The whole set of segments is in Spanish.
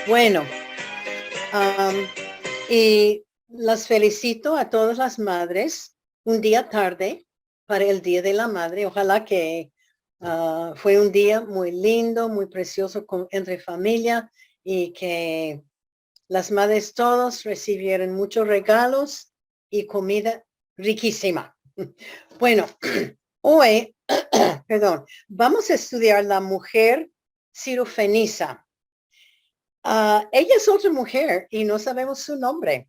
Bueno, y las felicito a todas las madres un día tarde para el Día de la Madre. Ojalá que fue un día muy lindo, muy precioso entre familia y que las madres todos recibieron muchos regalos y comida riquísima. Bueno, hoy, perdón, vamos a estudiar la mujer Sirofenisa. Ella es otra mujer y no sabemos su nombre,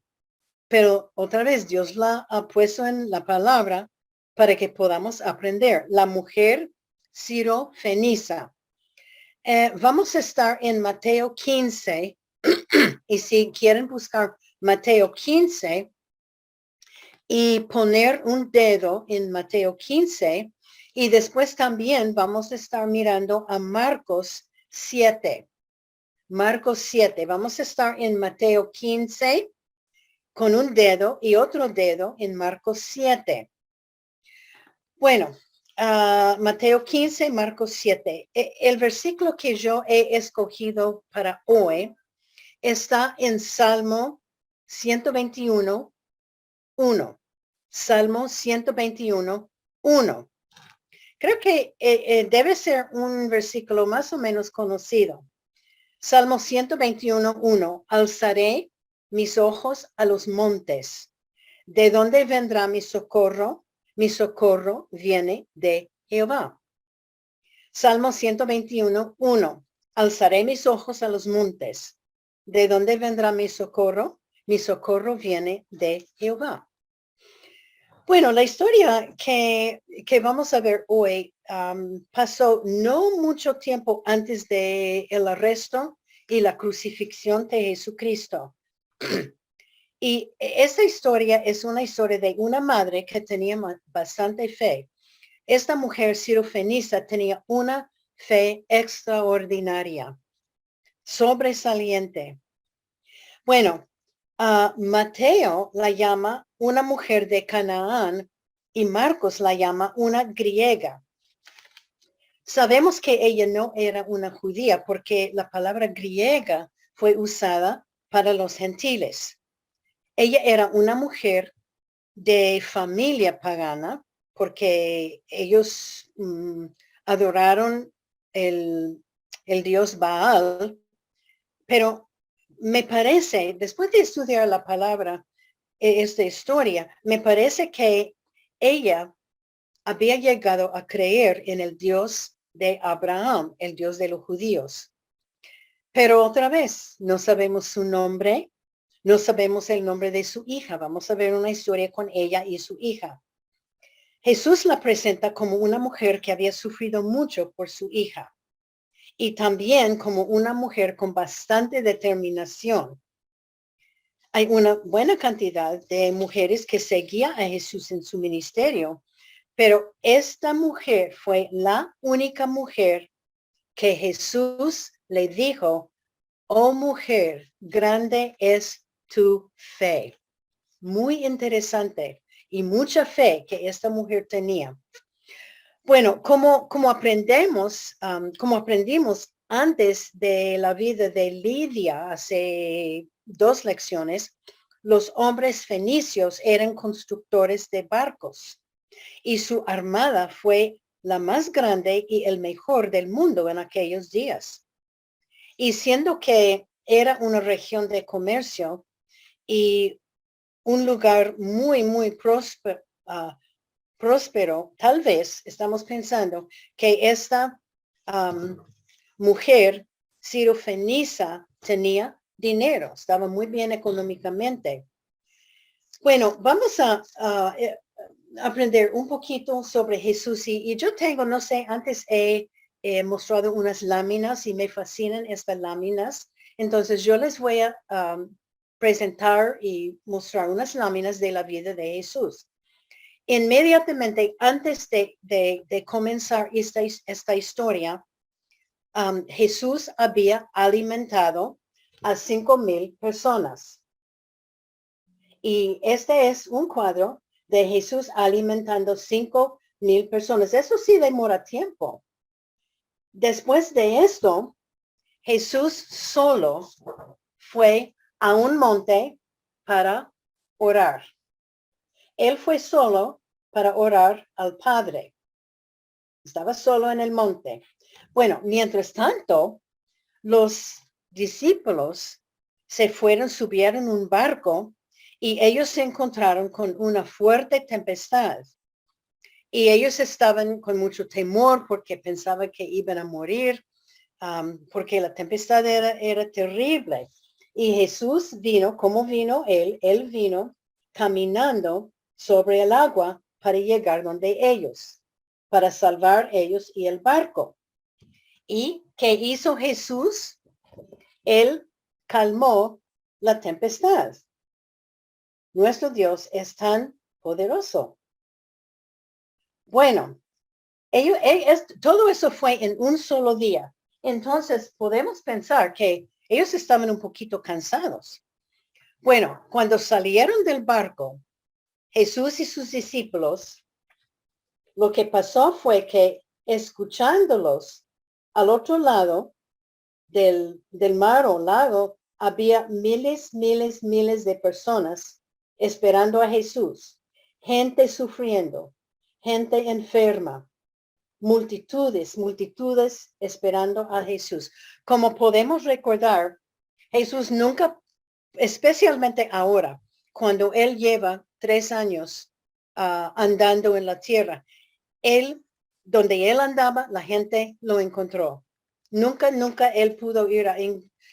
pero otra vez Dios la ha puesto en la palabra para que podamos aprender. La mujer Sirofenisa. Vamos a estar en Mateo 15 y si quieren buscar Mateo 15 y poner un dedo en Mateo 15 y después también vamos a estar mirando a Marcos 7. Marcos 7. Vamos a estar en Mateo 15 con un dedo y otro dedo en Marcos 7. Bueno, Mateo 15, Marcos 7. El versículo que yo he escogido para hoy está en Salmo 121, 1. Salmo 121, 1. Creo que debe ser un versículo más o menos conocido. Salmo 121, 1. Alzaré mis ojos a los montes. ¿De dónde vendrá mi socorro? Mi socorro viene de Jehová. Salmo 121, 1. Alzaré mis ojos a los montes. ¿De dónde vendrá mi socorro? Mi socorro viene de Jehová. Bueno, la historia que vamos a ver hoy pasó no mucho tiempo antes de el arresto y la crucifixión de Jesucristo. Y esta historia es una historia de una madre que tenía bastante fe. Esta mujer sirofenisa tenía una fe extraordinaria, sobresaliente. Bueno, Mateo la llama una mujer de Canaán y Marcos la llama una griega. Sabemos que ella no era una judía porque la palabra griega fue usada para los gentiles. Ella era una mujer de familia pagana porque ellos adoraron el dios Baal, pero me parece, después de estudiar la palabra, esta historia, me parece que ella había llegado a creer en el Dios de Abraham, el Dios de los judíos. Pero otra vez, no sabemos su nombre, no sabemos el nombre de su hija. Vamos a ver una historia con ella y su hija. Jesús la presenta como una mujer que había sufrido mucho por su hija y también como una mujer con bastante determinación. Hay una buena cantidad de mujeres que seguían a Jesús en su ministerio, pero esta mujer fue la única mujer que Jesús le dijo, oh mujer, grande es tu fe. Muy interesante y mucha fe que esta mujer tenía. Bueno, como aprendimos antes de la vida de Lidia, hace 2 lecciones, los hombres fenicios eran constructores de barcos y su armada fue la más grande y el mejor del mundo en aquellos días. Y siendo que era una región de comercio y un lugar muy, muy próspero, tal vez estamos pensando que esta mujer sirofenisa tenía dinero, estaba muy bien económicamente. Bueno, vamos a aprender un poquito sobre Jesús y yo tengo, no sé, antes he mostrado unas láminas y me fascinan estas láminas. Entonces yo les voy a presentar y mostrar unas láminas de la vida de Jesús. Inmediatamente antes de comenzar esta historia, Jesús había alimentado a 5,000 personas. Y este es un cuadro de Jesús alimentando 5,000 personas. Eso sí demora tiempo. Después de esto, Jesús solo fue a un monte para orar. Él fue solo para orar al Padre. Estaba solo en el monte. Bueno, mientras tanto, los discípulos se fueron, subieron un barco y ellos se encontraron con una fuerte tempestad. Y ellos estaban con mucho temor porque pensaban que iban a morir, porque la tempestad era terrible. Y Jesús vino, ¿cómo vino él? Él vino caminando sobre el agua para llegar donde ellos, para salvar ellos y el barco. ¿Y qué hizo Jesús? Él calmó la tempestad. Nuestro Dios es tan poderoso. Bueno, todo eso fue en un solo día. Entonces podemos pensar que ellos estaban un poquito cansados. Bueno, cuando salieron del barco, Jesús y sus discípulos, lo que pasó fue que escuchándolos al otro lado del mar o lago, había miles de personas esperando a Jesús, gente sufriendo, gente enferma, multitudes esperando a Jesús. Como podemos recordar, Jesús nunca, especialmente ahora, cuando él lleva 3 años andando en la tierra, donde él andaba, la gente lo encontró. Nunca él pudo ir a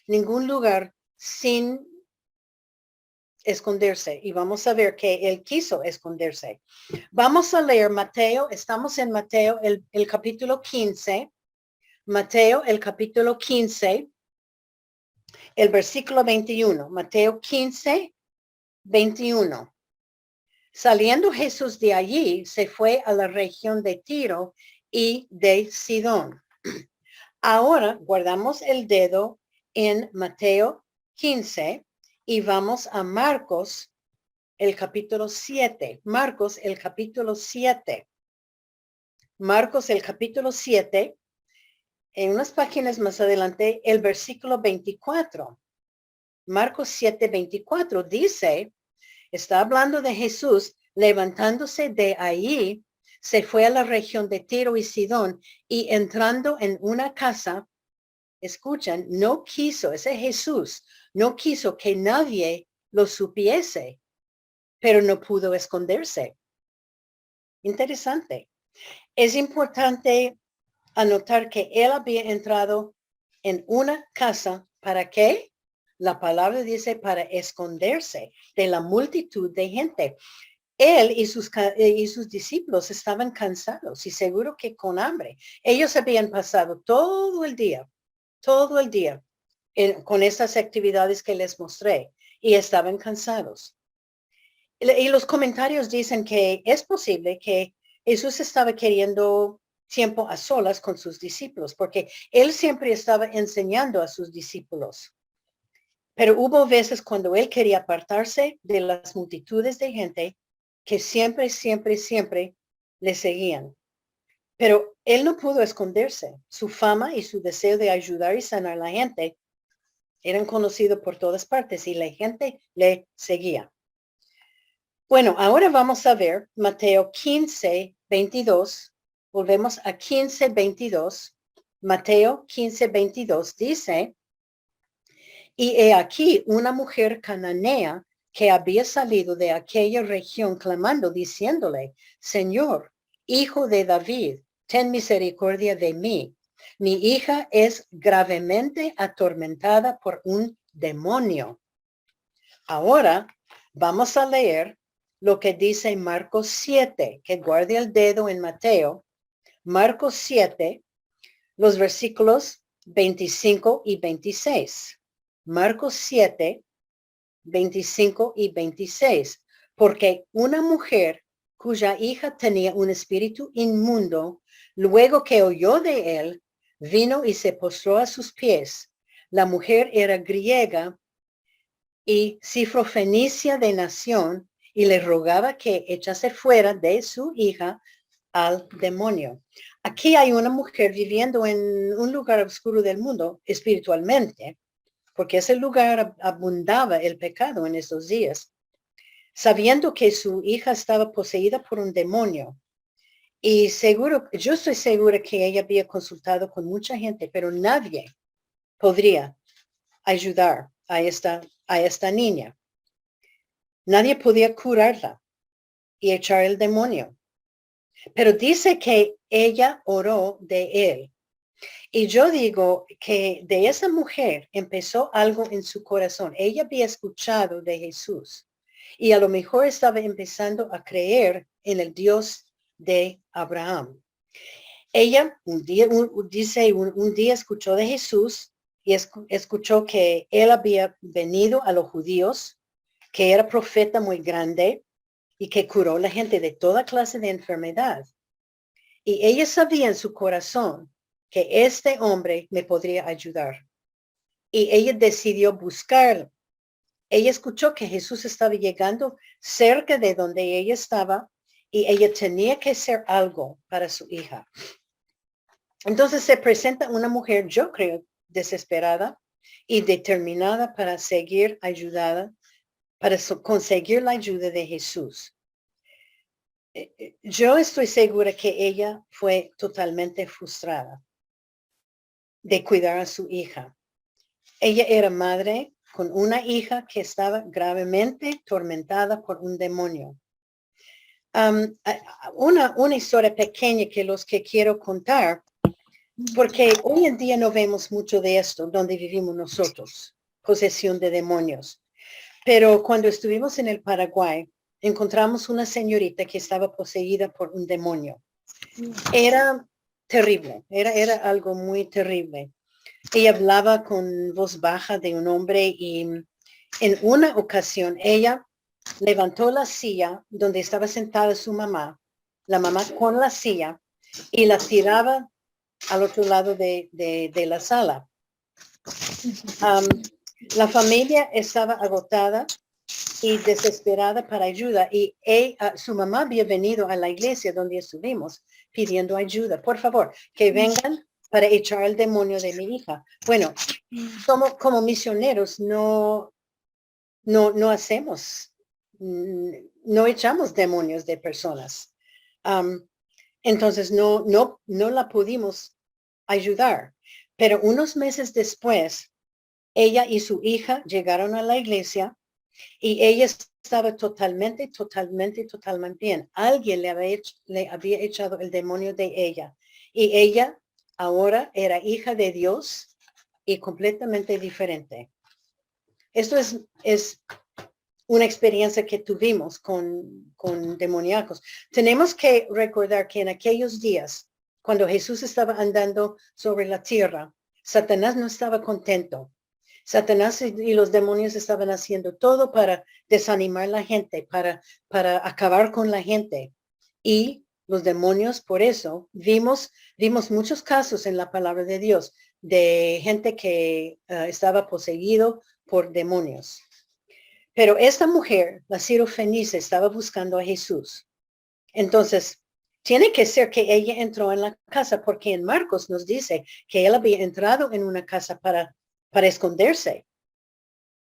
ningún lugar sin esconderse. Y vamos a ver que él quiso esconderse. Vamos a leer Mateo. Estamos en Mateo, el capítulo 15. Mateo, el capítulo 15, el versículo 21. Mateo 15, 21. Saliendo Jesús de allí, se fue a la región de Tiro y de Sidón. Ahora guardamos el dedo en Mateo 15 y vamos a Marcos, el capítulo 7. Marcos, el capítulo 7. Marcos, el capítulo 7. En unas páginas más adelante, el versículo 24. Marcos 7, 24 dice, está hablando de Jesús levantándose de ahí, se fue a la región de Tiro y Sidón y entrando en una casa, escuchan, no quiso, ese Jesús, no quiso que nadie lo supiese, pero no pudo esconderse. Interesante. Es importante anotar que él había entrado en una casa, ¿para qué? La palabra dice para esconderse de la multitud de gente. Él y sus discípulos estaban cansados y seguro que con hambre. Ellos habían pasado todo el día con estas actividades que les mostré y estaban cansados. Y los comentarios dicen que es posible que Jesús estaba queriendo tiempo a solas con sus discípulos, porque él siempre estaba enseñando a sus discípulos. Pero hubo veces cuando él quería apartarse de las multitudes de gente que siempre le seguían. Pero él no pudo esconderse. Su fama y su deseo de ayudar y sanar a la gente eran conocidos por todas partes y la gente le seguía. Bueno, ahora vamos a ver Mateo 15, 22. Volvemos a 15, 22. Mateo 15, 22 dice, y he aquí una mujer cananea que había salido de aquella región clamando, diciéndole, Señor, hijo de David, ten misericordia de mí. Mi hija es gravemente atormentada por un demonio. Ahora vamos a leer lo que dice Marcos 7, que guarde el dedo en Mateo. Marcos 7, los versículos 25 y 26. Marcos 7, 25 y 26. Porque una mujer cuya hija tenía un espíritu inmundo, luego que oyó de él, vino y se postró a sus pies. La mujer era griega y cifrofenicia de nación y le rogaba que echase fuera de su hija al demonio. Aquí hay una mujer viviendo en un lugar oscuro del mundo espiritualmente, porque ese lugar abundaba el pecado en esos días, sabiendo que su hija estaba poseída por un demonio. Y yo estoy segura que ella había consultado con mucha gente, pero nadie podría ayudar a esta niña. Nadie podía curarla y echar el demonio. Pero dice que ella oró de él. Y yo digo que de esa mujer empezó algo en su corazón. Ella había escuchado de Jesús y a lo mejor estaba empezando a creer en el Dios de Abraham. Ella un día escuchó de Jesús y escuchó que él había venido a los judíos, que era profeta muy grande y que curó a la gente de toda clase de enfermedad. Y ella sabía en su corazón que este hombre me podría ayudar. Y ella decidió buscarlo. Ella escuchó que Jesús estaba llegando cerca de donde ella estaba y ella tenía que hacer algo para su hija. Entonces se presenta una mujer, yo creo, desesperada y determinada para seguir ayudada, para conseguir la ayuda de Jesús. Yo estoy segura que ella fue totalmente frustrada de cuidar a su hija. Ella era madre con una hija que estaba gravemente tormentada por un demonio. Una historia pequeña que los que quiero contar, porque hoy en día no vemos mucho de esto donde vivimos nosotros, posesión de demonios. Pero cuando estuvimos en el Paraguay, encontramos una señorita que estaba poseída por un demonio. Era terrible, era algo muy terrible. Ella hablaba con voz baja de un hombre y en una ocasión ella levantó la silla donde estaba sentada su mamá, la mamá con la silla, y la tiraba al otro lado de la sala. La familia estaba agotada y desesperada para ayuda y su mamá había venido a la iglesia donde estuvimos pidiendo ayuda. Por favor, que vengan para echar el demonio de mi hija. Bueno, como misioneros no hacemos, no echamos demonios de personas. Entonces no la pudimos ayudar. Pero unos meses después, ella y su hija llegaron a la iglesia y ella estaba totalmente bien. Alguien le había echado el demonio de ella. Y ella ahora era hija de Dios y completamente diferente. Esto es una experiencia que tuvimos con demoníacos. Tenemos que recordar que en aquellos días, cuando Jesús estaba andando sobre la tierra, Satanás no estaba contento. Satanás y los demonios estaban haciendo todo para desanimar a la gente, para acabar con la gente. Y los demonios, por eso, vimos muchos casos en la palabra de Dios de gente que estaba poseído por demonios. Pero esta mujer, la Sirofenicia, estaba buscando a Jesús. Entonces, tiene que ser que ella entró en la casa, porque en Marcos nos dice que él había entrado en una casa para esconderse.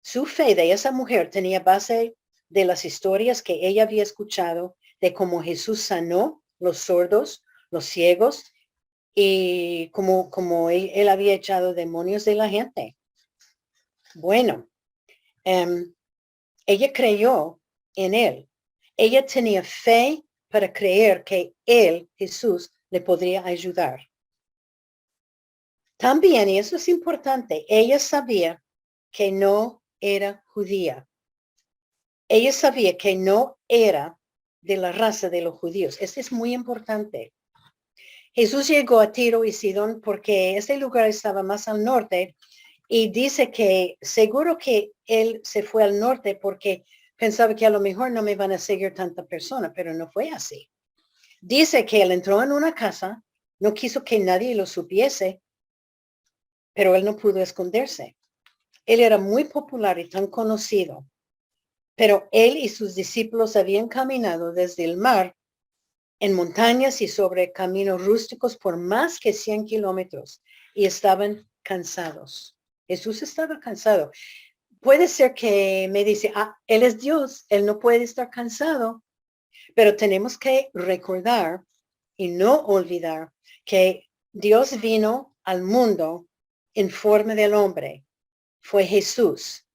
Su fe de esa mujer tenía base de las historias que ella había escuchado de cómo Jesús sanó los sordos, los ciegos y como él había echado demonios de la gente. Bueno, ella creyó en él. Ella tenía fe para creer que él, Jesús, le podría ayudar. También, y eso es importante, ella sabía que no era judía. Ella sabía que no era de la raza de los judíos. Esto es muy importante. Jesús llegó a Tiro y Sidón porque este lugar estaba más al norte y dice que seguro que él se fue al norte porque pensaba que a lo mejor no me van a seguir tanta persona, pero no fue así. Dice que él entró en una casa, no quiso que nadie lo supiese, pero él no pudo esconderse. Él era muy popular y tan conocido, pero él y sus discípulos habían caminado desde el mar en montañas y sobre caminos rústicos por más que 100 kilómetros y estaban cansados. Jesús estaba cansado. Puede ser que me dice, él es Dios, él no puede estar cansado, pero tenemos que recordar y no olvidar que Dios vino al mundo en forma del hombre. Fue Jesús.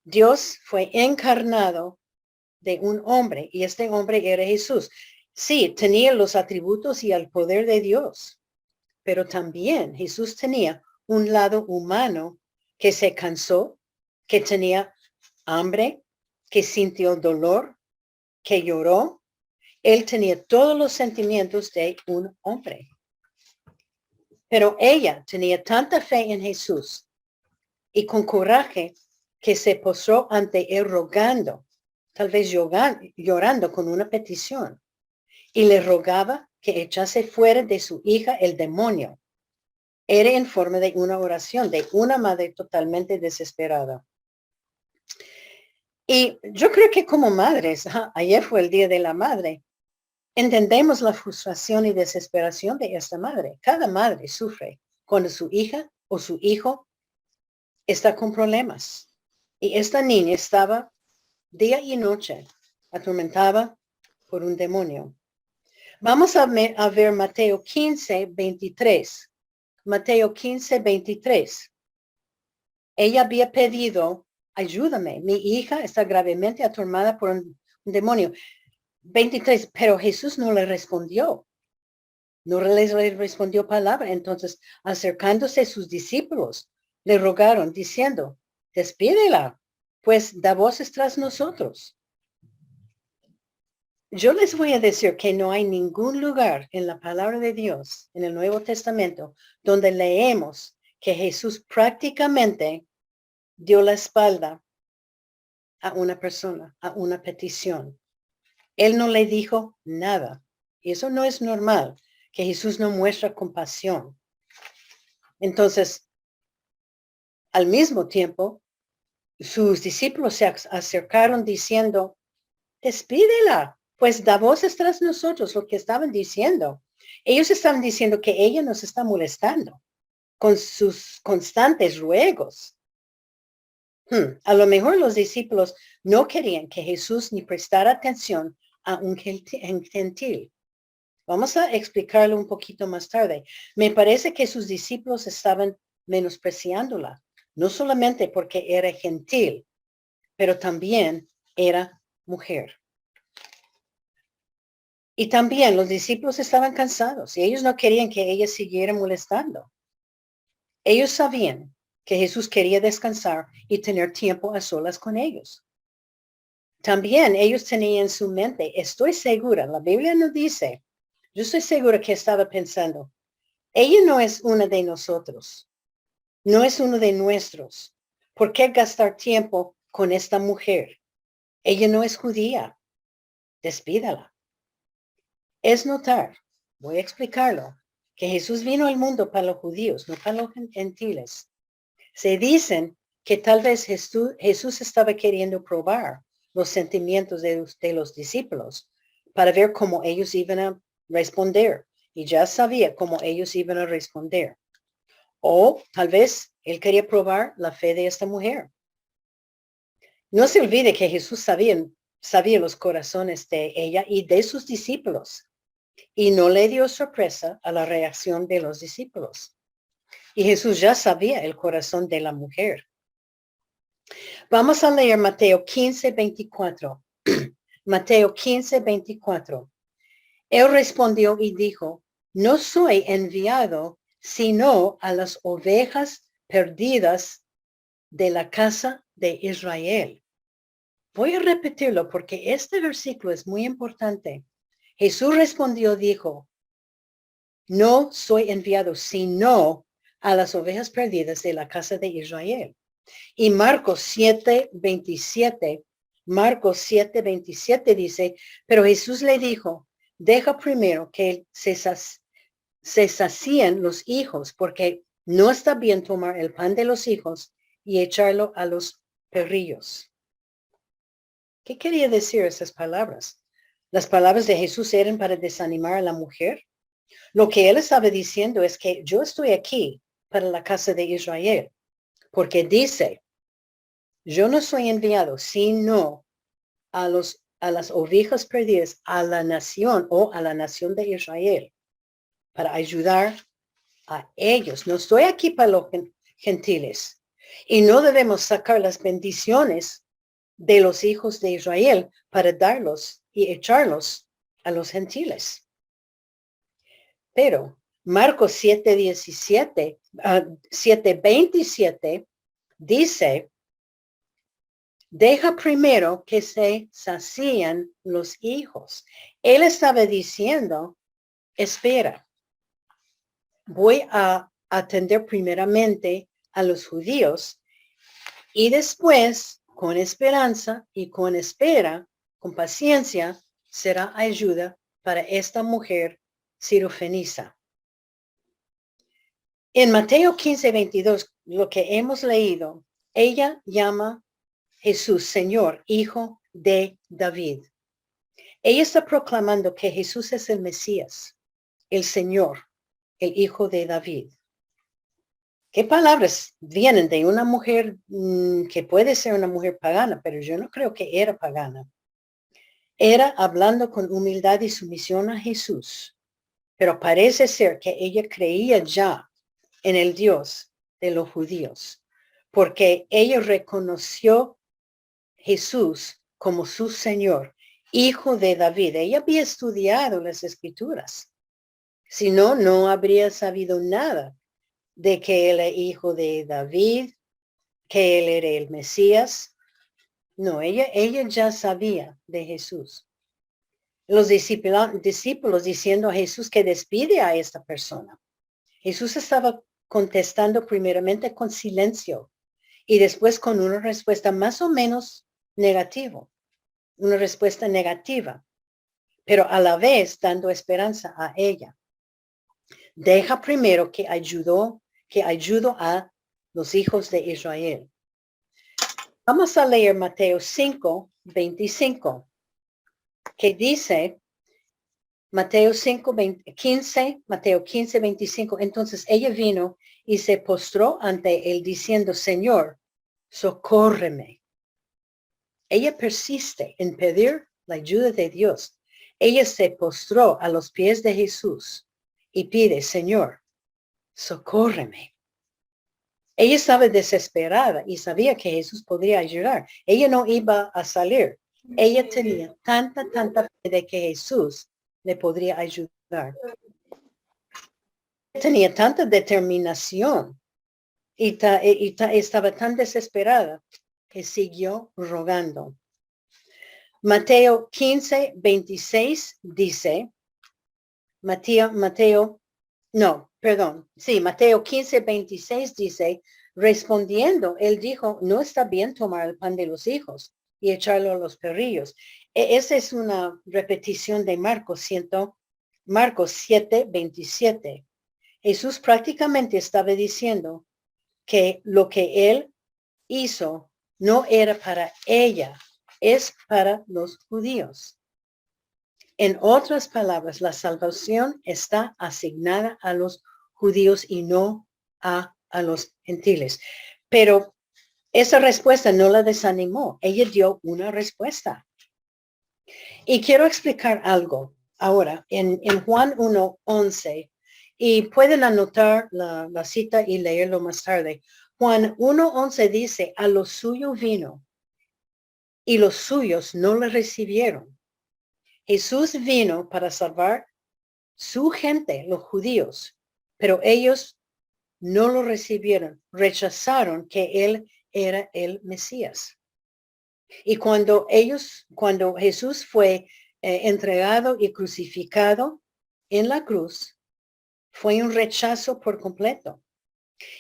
Dios fue encarnado de un hombre y este hombre era Jesús. Sí, tenía los atributos y el poder de Dios, pero también Jesús tenía un lado humano que se cansó, que tenía hambre, que sintió dolor, que lloró. Él tenía todos los sentimientos de un hombre. Pero ella tenía tanta fe en Jesús y con coraje que se postró ante él rogando, tal vez llorando con una petición, y le rogaba que echase fuera de su hija el demonio. Era en forma de una oración de una madre totalmente desesperada. Y yo creo que como madres, ayer fue el Día de la Madre, entendemos la frustración y desesperación de esta madre. Cada madre sufre cuando su hija o su hijo está con problemas. Y esta niña estaba día y noche atormentada por un demonio. Vamos a ver Mateo 15, 23. Mateo 15, 23. Ella había pedido, ayúdame, mi hija está gravemente atormentada por un demonio. 23, pero Jesús no le respondió. No le respondió palabra. Entonces, acercándose a sus discípulos, le rogaron diciendo, despídela, pues da voces tras nosotros. Yo les voy a decir que no hay ningún lugar en la palabra de Dios, en el Nuevo Testamento, donde leemos que Jesús prácticamente dio la espalda a una persona, a una petición. Él no le dijo nada. Y eso no es normal, que Jesús no muestra compasión. Entonces, al mismo tiempo, sus discípulos se acercaron diciendo, despídela, pues da voces tras nosotros, lo que estaban diciendo. Ellos estaban diciendo que ella nos está molestando con sus constantes ruegos. A lo mejor los discípulos no querían que Jesús ni prestara atención a un gentil. Vamos a explicarlo un poquito más tarde. Me parece que sus discípulos estaban menospreciándola, no solamente porque era gentil, pero también era mujer. Y también los discípulos estaban cansados y ellos no querían que ella siguiera molestando. Ellos sabían que Jesús quería descansar y tener tiempo a solas con ellos. También ellos tenían en su mente, estoy segura, la Biblia nos dice, yo estoy segura que estaba pensando, ella no es una de nosotros, no es uno de nuestros. ¿Por qué gastar tiempo con esta mujer? Ella no es judía. Despídala. Es notar, voy a explicarlo, que Jesús vino al mundo para los judíos, no para los gentiles. Se dicen que tal vez Jesús estaba queriendo probar los sentimientos de los discípulos para ver cómo ellos iban a responder. Y ya sabía cómo ellos iban a responder. O tal vez él quería probar la fe de esta mujer. No se olvide que Jesús sabía los corazones de ella y de sus discípulos. Y no le dio sorpresa a la reacción de los discípulos. Y Jesús ya sabía el corazón de la mujer. Vamos a leer Mateo 15, 24. Mateo 15, 24. Él respondió y dijo, no soy enviado sino a las ovejas perdidas de la casa de Israel. Voy a repetirlo porque este versículo es muy importante. Jesús respondió, dijo, no soy enviado sino a las ovejas perdidas de la casa de Israel. Y Marcos 7, 27 dice, pero Jesús le dijo, deja primero que se sacien los hijos, porque No está bien tomar el pan de los hijos y echarlo a los perrillos. ¿Qué quería decir esas palabras? Las palabras de Jesús eran para desanimar a la mujer. Lo que él estaba diciendo es que yo estoy aquí para la casa de Israel, porque dice, yo no soy enviado, sino a las ovejas perdidas, a la nación o a la nación de Israel, para ayudar a ellos. No estoy aquí para los gentiles. Y no debemos sacar las bendiciones de los hijos de Israel para darlos y echarlos a los gentiles. Pero Marcos 7:17, 7:27 dice, deja primero que se sacían los hijos. Él estaba diciendo, espera, voy a atender primeramente a los judíos y después, con esperanza y con espera, con paciencia, será ayuda para esta mujer sirofeniza. En Mateo 15:22, lo que hemos leído, ella llama Jesús, Señor, Hijo de David. Ella está proclamando que Jesús es el Mesías, el Señor, el Hijo de David. ¿Qué palabras vienen de una mujer que puede ser una mujer pagana, pero yo no creo que era pagana? Era hablando con humildad y sumisión a Jesús, pero parece ser que ella creía ya en el Dios de los judíos, porque ella reconoció Jesús como su Señor, Hijo de David. Ella había estudiado las Escrituras. Si no, no habría sabido nada de que él era hijo de David, que él era el Mesías. No, ella ya sabía de Jesús. Los discípulos diciendo a Jesús que despide a esta persona. Jesús estaba contestando primeramente con silencio y después con una respuesta más o menos negativa, una respuesta negativa, pero a la vez dando esperanza a ella. Deja primero que ayudo a los hijos de Israel. Vamos a leer Mateo 5:25, que dice, Mateo 15:25. Entonces ella vino y se postró ante él diciendo, Señor, socórreme. Ella persiste en pedir la ayuda de Dios. Ella se postró a los pies de Jesús y pide, Señor, socórreme. Ella estaba desesperada y sabía que Jesús podría ayudar. Ella no iba a salir. Ella tenía tanta fe de que Jesús le podría ayudar. Tenía tanta determinación y estaba tan desesperada que siguió rogando. Mateo 15:26 dice, Mateo 15:26 dice, respondiendo, él dijo, no está bien tomar el pan de los hijos y echarlo a los perrillos. Esa es una repetición de Marcos 7:27. Jesús prácticamente estaba diciendo que lo que él hizo no era para ella, es para los judíos. En otras palabras, la salvación está asignada a los judíos y no a los gentiles. Pero esa respuesta no la desanimó. Ella dio una respuesta. Y quiero explicar algo ahora en Juan 1:11. Y pueden anotar la cita y leerlo más tarde. Juan 1:11 dice, a lo suyo vino y los suyos no le recibieron. Jesús vino para salvar su gente, los judíos, pero ellos no lo recibieron, rechazaron que él era el Mesías. Y cuando Jesús fue entregado y crucificado en la cruz, fue un rechazo por completo.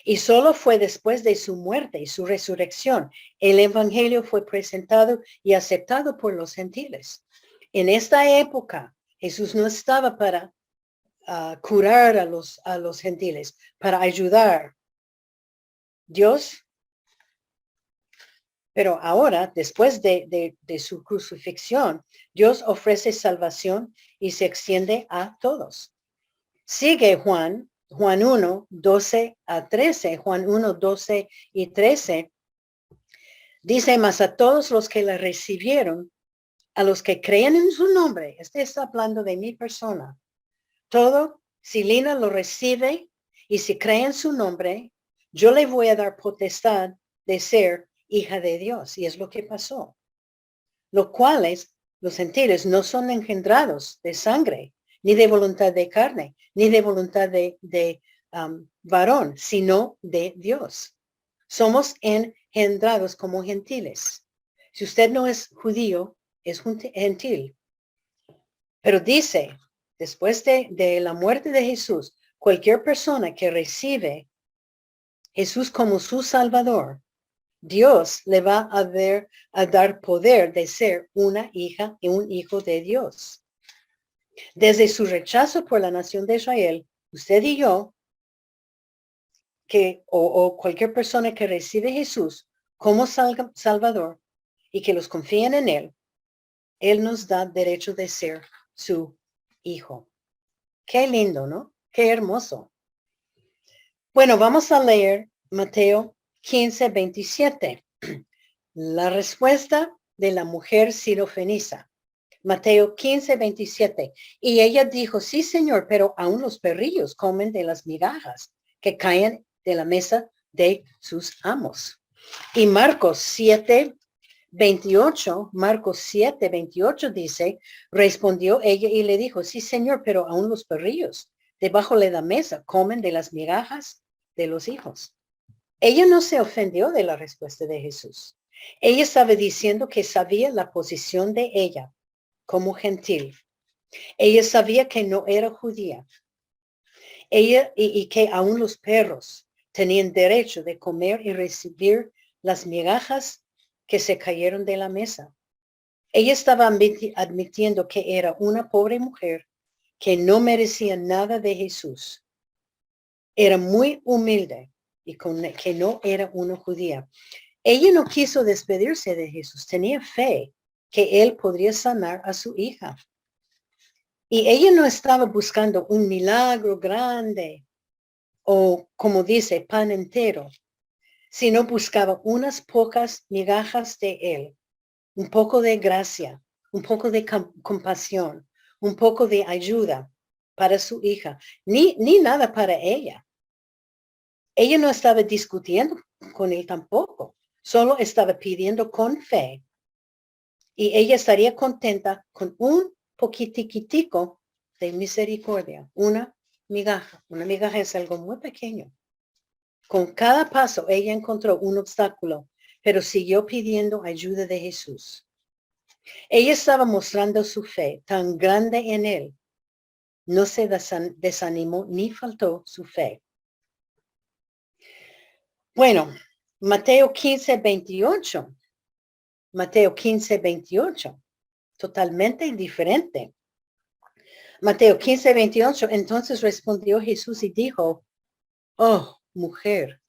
Y solo fue después de su muerte y su resurrección, el evangelio fue presentado y aceptado por los gentiles. En esta época, Jesús no estaba para curar a los gentiles, para ayudar. Dios, pero ahora, después de su crucifixión, Dios ofrece salvación y se extiende a todos. Sigue Juan 1, 12 a 13, Juan 1, 12 y 13. Dice, mas a todos los que la recibieron, a los que creen en su nombre, este está hablando de mi persona, todo, si Lina lo recibe y si cree en su nombre, yo le voy a dar potestad de ser hija de Dios. Y es lo que pasó. Los cuales, los gentiles, no son engendrados de sangre, ni de voluntad de carne, ni de voluntad de varón, sino de Dios. Somos engendrados como gentiles. Si usted no es judío, es gentil. Pero dice, después de la muerte de Jesús, cualquier persona que recibe Jesús como su Salvador, Dios le va a dar poder de ser una hija y un hijo de Dios. Desde su rechazo por la nación de Israel, usted y yo, o cualquier persona que recibe Jesús como Salvador y que los confíen en Él nos da derecho de ser su hijo. Qué lindo, ¿no? Qué hermoso. Bueno, vamos a leer Mateo 15, 27. La respuesta de la mujer sirofenisa. Mateo 15, 27. Y ella dijo, sí, Señor, pero aún los perrillos comen de las migajas que caen de la mesa de sus amos. Y Marcos 7, 28, Marcos 7, 28 dice, respondió ella y le dijo, sí, Señor, pero aún los perrillos debajo de la mesa comen de las migajas de los hijos. Ella no se ofendió de la respuesta de Jesús. Ella estaba diciendo que sabía la posición de ella como gentil. Ella sabía que no era judía. Ella y que aún los perros tenían derecho de comer y recibir las migajas que se cayeron de la mesa. Ella estaba admitiendo que era una pobre mujer que no merecía nada de Jesús. Era muy humilde y que no era una judía. Ella no quiso despedirse de Jesús. Tenía fe que él podría sanar a su hija. Y ella no estaba buscando un milagro grande o, como dice, pan entero, sino buscaba unas pocas migajas de él, un poco de gracia, un poco de compasión, un poco de ayuda para su hija, ni nada para ella. Ella no estaba discutiendo con él tampoco, solo estaba pidiendo con fe. Y ella estaría contenta con un poquitico de misericordia, una migaja. Una migaja es algo muy pequeño. Con cada paso ella encontró un obstáculo, pero siguió pidiendo ayuda de Jesús. Ella estaba mostrando su fe tan grande en él. No se desanimó ni faltó su fe. Bueno, Mateo 15, 28. Mateo 15, 28. Totalmente diferente. Mateo 15, 28. Entonces respondió Jesús y dijo, oh, mujer,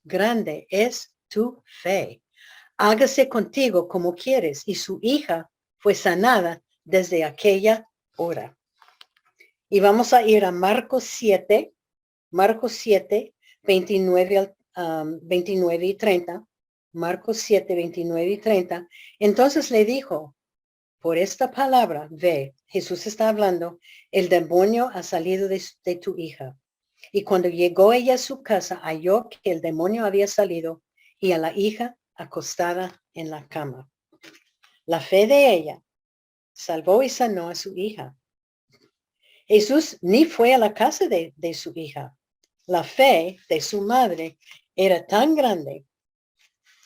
grande es tu fe. Hágase contigo como quieres. Y su hija fue sanada desde aquella hora. Y vamos a ir a Marcos 7, 29, 29 y 30. Marcos 7, 29 y 30. Entonces le dijo, por esta palabra, ve, Jesús está hablando, el demonio ha salido de tu hija. Y cuando llegó ella a su casa, halló que el demonio había salido y a la hija acostada en la cama. La fe de ella salvó y sanó a su hija. Jesús ni fue a la casa de su hija. La fe de su madre era tan grande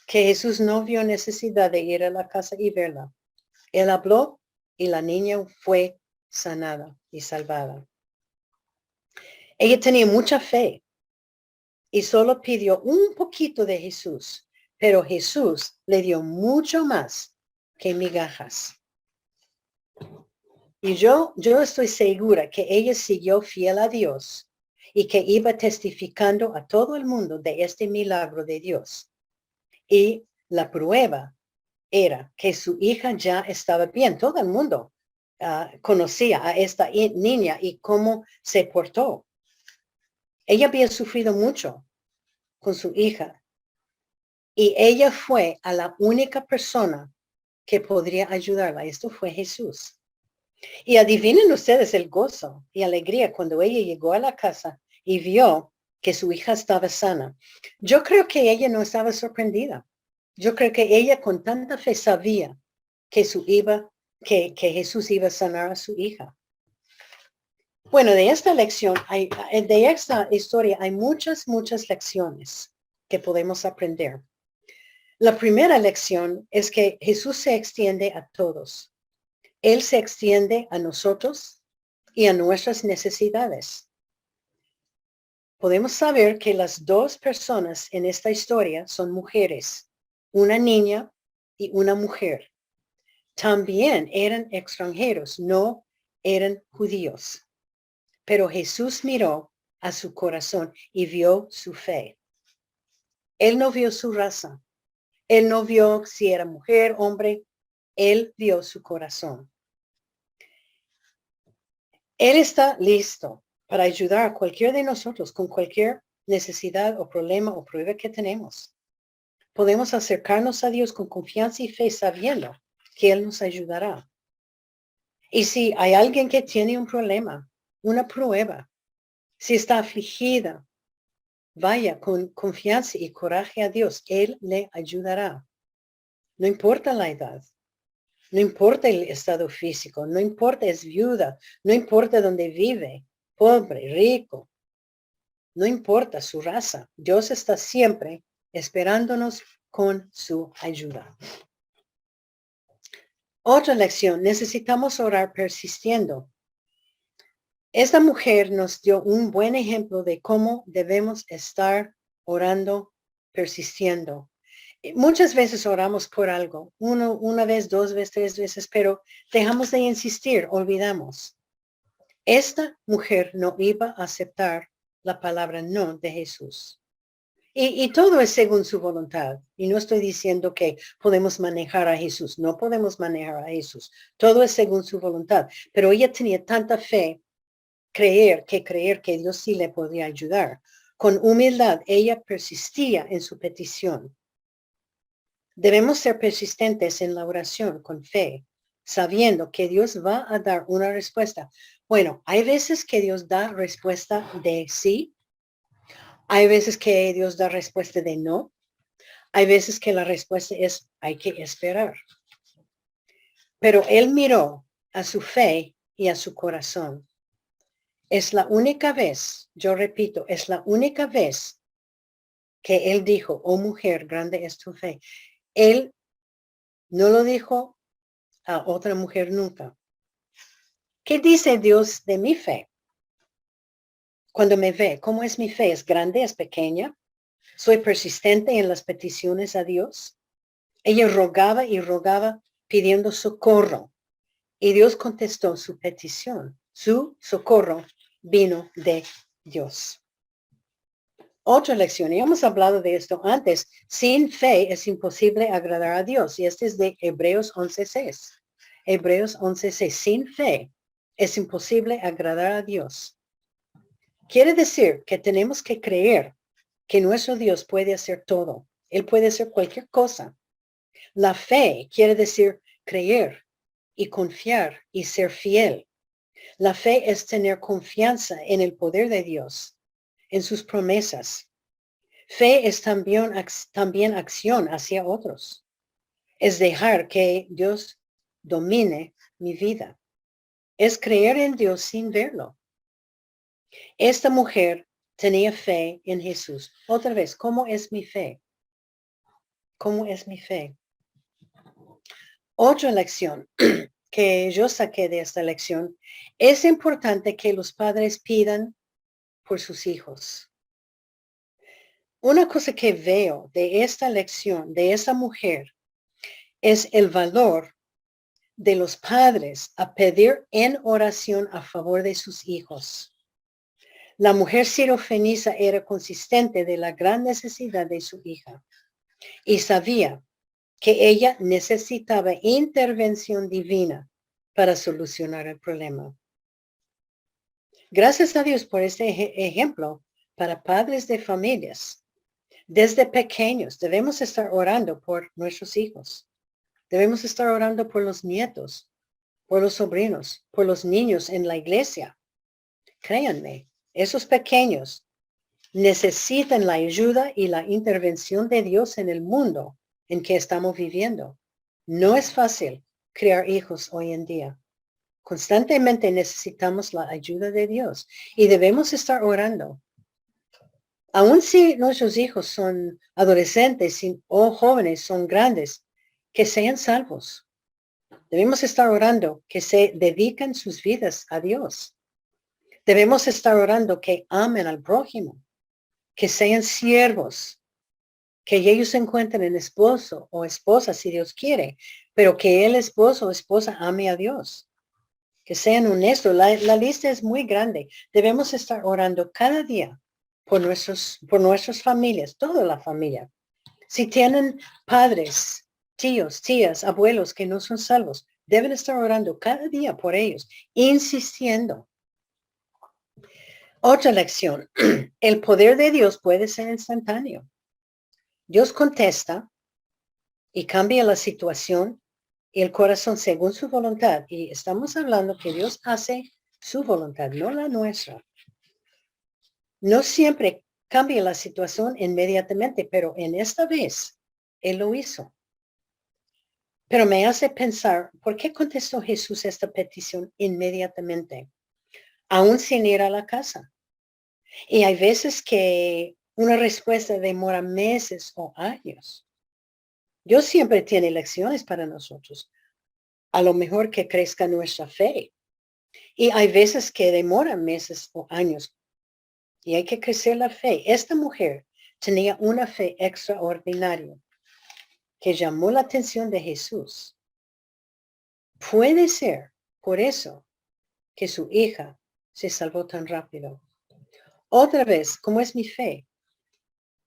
que Jesús no vio necesidad de ir a la casa y verla. Él habló y la niña fue sanada y salvada. Ella tenía mucha fe y solo pidió un poquito de Jesús, pero Jesús le dio mucho más que migajas. Y yo estoy segura que ella siguió fiel a Dios y que iba testificando a todo el mundo de este milagro de Dios. Y la prueba era que su hija ya estaba bien. Todo el mundo conocía a esta niña y cómo se portó. Ella había sufrido mucho con su hija y ella fue a la única persona que podría ayudarla. Esto fue Jesús. Y adivinen ustedes el gozo y alegría cuando ella llegó a la casa y vio que su hija estaba sana. Yo creo que ella no estaba sorprendida. Yo creo que ella con tanta fe sabía que que Jesús iba a sanar a su hija. Bueno, de esta lección, de esta historia hay muchas lecciones que podemos aprender. La primera lección es que Jesús se extiende a todos. Él se extiende a nosotros y a nuestras necesidades. Podemos saber que las dos personas en esta historia son mujeres, una niña y una mujer. También eran extranjeros, no eran judíos. Pero Jesús miró a su corazón y vio su fe. Él no vio su raza. Él no vio si era mujer, hombre. Él vio su corazón. Él está listo para ayudar a cualquiera de nosotros con cualquier necesidad o problema o prueba que tenemos. Podemos acercarnos a Dios con confianza y fe sabiendo que Él nos ayudará. Y si hay alguien que tiene un problema, una prueba, si está afligida, vaya con confianza y coraje a Dios. Él le ayudará. No importa la edad. No importa el estado físico, no importa es viuda, no importa dónde vive, pobre, rico, no importa su raza. Dios está siempre esperándonos con su ayuda. Otra lección, necesitamos orar persistiendo. Esta mujer nos dio un buen ejemplo de cómo debemos estar orando, persistiendo. Muchas veces oramos por algo, una vez, dos veces, tres veces, pero dejamos de insistir, olvidamos. Esta mujer no iba a aceptar la palabra no de Jesús. Y todo es según su voluntad. Y no estoy diciendo que podemos manejar a Jesús. No podemos manejar a Jesús. Todo es según su voluntad. Pero ella tenía tanta fe, creer que Dios sí le podía ayudar. Con humildad, ella persistía en su petición. Debemos ser persistentes en la oración con fe, sabiendo que Dios va a dar una respuesta. Bueno, hay veces que Dios da respuesta de sí. Hay veces que Dios da respuesta de no. Hay veces que la respuesta es hay que esperar. Pero Él miró a su fe y a su corazón. Es la única vez, yo repito, es la única vez que Él dijo, oh mujer, grande es tu fe. Él no lo dijo a otra mujer nunca. ¿Qué dice Dios de mi fe? Cuando me ve, ¿cómo es mi fe? ¿Es grande? ¿Es pequeña? ¿Soy persistente en las peticiones a Dios? Ella rogaba y rogaba pidiendo socorro y Dios contestó su petición. Su socorro vino de Dios. Otra lección, y hemos hablado de esto antes, sin fe es imposible agradar a Dios. Y este es de Hebreos 11:6. Hebreos 11:6, sin fe es imposible agradar a Dios. Quiere decir que tenemos que creer que nuestro Dios puede hacer todo. Él puede hacer cualquier cosa. La fe quiere decir creer y confiar y ser fiel. La fe es tener confianza en el poder de Dios, en sus promesas. Fe es también acción hacia otros. Es dejar que Dios domine mi vida. Es creer en Dios sin verlo. Esta mujer tenía fe en Jesús. Otra vez, ¿cómo es mi fe? ¿Cómo es mi fe? Otra lección que yo saqué de esta lección, es importante que los padres pidan por sus hijos. Una cosa que veo de esta lección, de esa mujer, es el valor de los padres a pedir en oración a favor de sus hijos. La mujer sirofenisa era consciente de la gran necesidad de su hija y sabía que ella necesitaba intervención divina para solucionar el problema. Gracias a Dios por este ejemplo para padres de familias. Desde pequeños debemos estar orando por nuestros hijos. Debemos estar orando por los nietos, por los sobrinos, por los niños en la iglesia. Créanme, esos pequeños necesitan la ayuda y la intervención de Dios en el mundo en que estamos viviendo. No es fácil criar hijos hoy en día. Constantemente necesitamos la ayuda de Dios y debemos estar orando. Aun si nuestros hijos son adolescentes o jóvenes, son grandes, que sean salvos. Debemos estar orando que se dediquen sus vidas a Dios. Debemos estar orando que amen al prójimo, que sean siervos, que ellos encuentren esposo o esposa si Dios quiere, pero que el esposo o esposa ame a Dios. Que sean honestos. La lista es muy grande. Debemos estar orando cada día por nuestras familias, toda la familia. Si tienen padres, tíos, tías, abuelos que no son salvos, deben estar orando cada día por ellos, insistiendo. Otra lección. El poder de Dios puede ser instantáneo. Dios contesta y cambia la situación y el corazón según su voluntad. Y estamos hablando que Dios hace su voluntad, no la nuestra. No siempre cambia la situación inmediatamente, pero en esta vez Él lo hizo. Pero me hace pensar, ¿por qué contestó Jesús esta petición inmediatamente? Aún sin ir a la casa. Y hay veces que una respuesta demora meses o años. Dios siempre tiene lecciones para nosotros. A lo mejor que crezca nuestra fe. Y hay veces que demora meses o años. Y hay que crecer la fe. Esta mujer tenía una fe extraordinaria que llamó la atención de Jesús. Puede ser por eso que su hija se salvó tan rápido. Otra vez, ¿cómo es mi fe?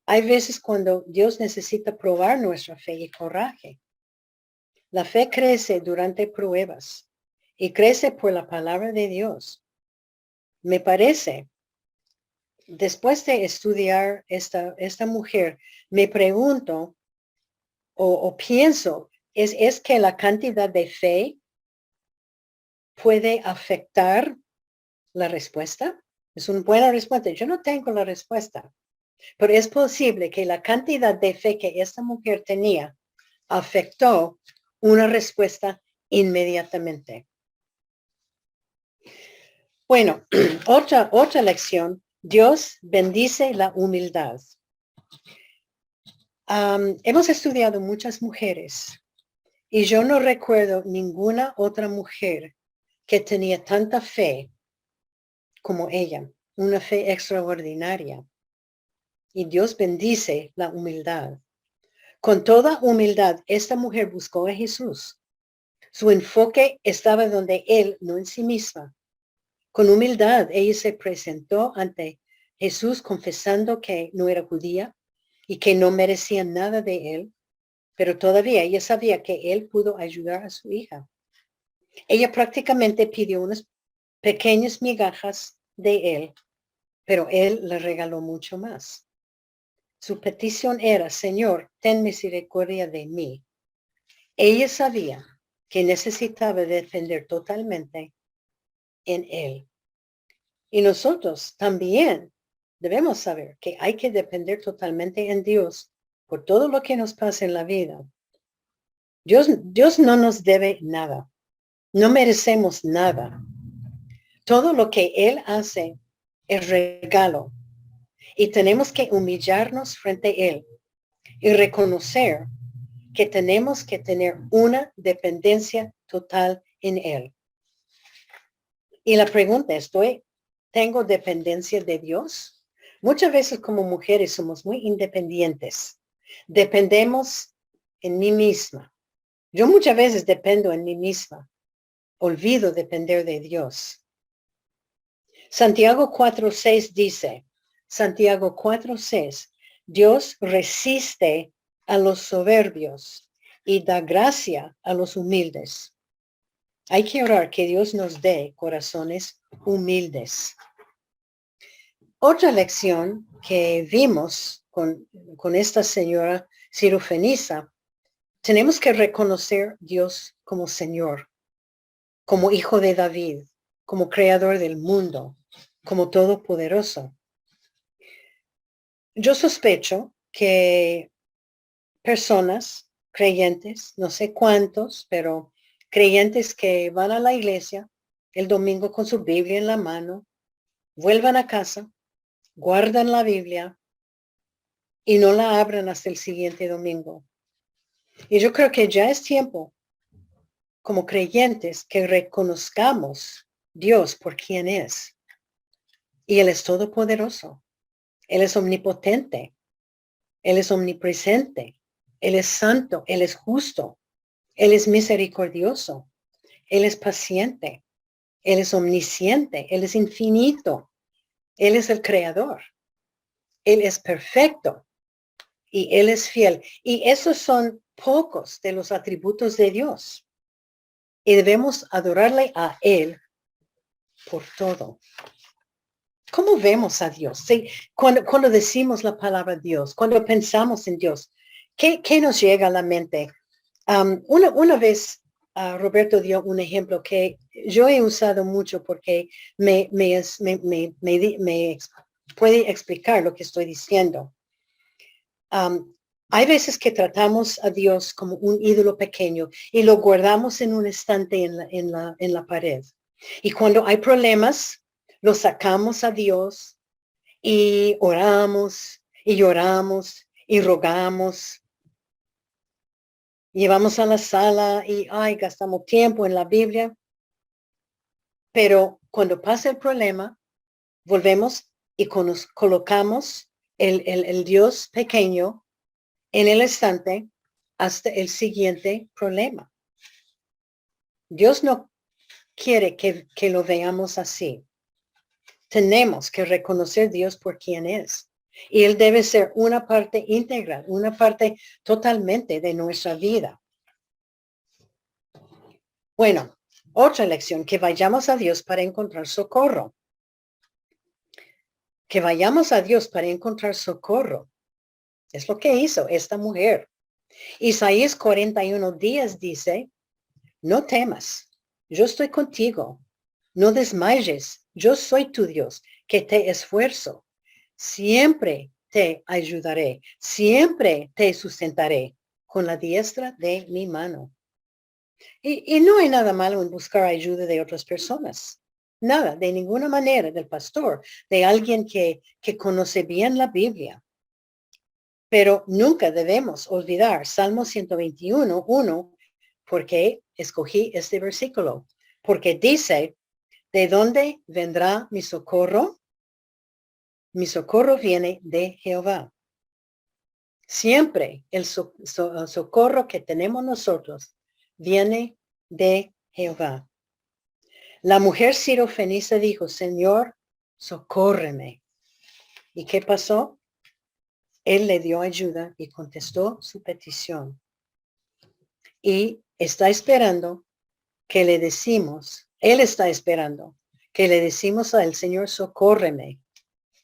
Hay veces cuando Dios necesita probar nuestra fe y coraje. La fe crece durante pruebas y crece por la palabra de Dios. Me parece, después de estudiar esta mujer, me pregunto o pienso, ¿es que la cantidad de fe puede afectar la respuesta? Es una buena respuesta. Yo no tengo la respuesta, pero es posible que la cantidad de fe que esta mujer tenía afectó una respuesta inmediatamente. Bueno, otra lección. Dios bendice la humildad. Hemos estudiado muchas mujeres y yo no recuerdo ninguna otra mujer que tenía tanta fe como ella, una fe extraordinaria. Y Dios bendice la humildad. Con toda humildad, esta mujer buscó a Jesús. Su enfoque estaba donde Él, no en sí misma. Con humildad, ella se presentó ante Jesús confesando que no era judía y que no merecía nada de Él, pero todavía ella sabía que Él pudo ayudar a su hija. Ella prácticamente pidió unas pequeñas migajas de Él, pero Él le regaló mucho más. Su petición era, Señor, ten misericordia de mí. Ella sabía que necesitaba depender totalmente en Él. Y nosotros también debemos saber que hay que depender totalmente en Dios por todo lo que nos pasa en la vida. Dios no nos debe nada. No merecemos nada. Todo lo que Él hace es regalo. Y tenemos que humillarnos frente a Él y reconocer que tenemos que tener una dependencia total en Él. Y la pregunta es, ¿tengo dependencia de Dios? Muchas veces como mujeres somos muy independientes. Dependemos en mí misma. Yo muchas veces dependo en mí misma. Olvido depender de Dios. Santiago 4:6 dice, Santiago 4:6, Dios resiste a los soberbios y da gracia a los humildes. Hay que orar que Dios nos dé corazones humildes. Otra lección que vimos con esta señora Sirofenisa, tenemos que reconocer a Dios como Señor, como Hijo de David, como Creador del mundo, como Todopoderoso. Yo sospecho que personas creyentes, no sé cuántos, pero creyentes que van a la iglesia el domingo con su Biblia en la mano, vuelvan a casa, guardan la Biblia y no la abran hasta el siguiente domingo. Y yo creo que ya es tiempo, como creyentes, que reconozcamos Dios por quien es. Y Él es todopoderoso. Él es omnipotente. Él es omnipresente. Él es santo. Él es justo. Él es misericordioso. Él es paciente. Él es omnisciente. Él es infinito. Él es el creador. Él es perfecto. Y Él es fiel. Y esos son pocos de los atributos de Dios. Y debemos adorarle a Él por todo. ¿Cómo vemos a Dios? ¿Sí? Cuando decimos la palabra Dios, cuando pensamos en Dios, ¿qué nos llega a la mente? Una vez Roberto dio un ejemplo que yo he usado mucho porque me puede explicar lo que estoy diciendo. Hay veces que tratamos a Dios como un ídolo pequeño y lo guardamos en un estante en la pared. Y cuando hay problemas, lo sacamos a Dios y oramos y lloramos y rogamos. Llevamos a la sala y gastamos tiempo en la Biblia. Pero cuando pasa el problema, volvemos y colocamos el Dios pequeño en el estante hasta el siguiente problema. Dios no quiere que lo veamos así. Tenemos que reconocer a Dios por quien es. Y Él debe ser una parte íntegra, una parte totalmente de nuestra vida. Bueno, otra lección, que vayamos a Dios para encontrar socorro. Que vayamos a Dios para encontrar socorro. Es lo que hizo esta mujer. Isaías 41:10 dice, no temas, yo estoy contigo. No desmayes, yo soy tu Dios, que te esfuerzo. Siempre te ayudaré, siempre te sustentaré con la diestra de mi mano. Y no hay nada malo en buscar ayuda de otras personas. Nada, de ninguna manera, del pastor, de alguien que conoce bien la Biblia. Pero nunca debemos olvidar Salmo 121:1, porque escogí este versículo. Porque dice, ¿de dónde vendrá mi socorro? Mi socorro viene de Jehová. Siempre el socorro que tenemos nosotros viene de Jehová. La mujer sirofenisa dijo, Señor, socórreme. ¿Y qué pasó? Él le dio ayuda y contestó su petición. Y está esperando que le decimos, Él está esperando que le decimos al Señor, socórreme.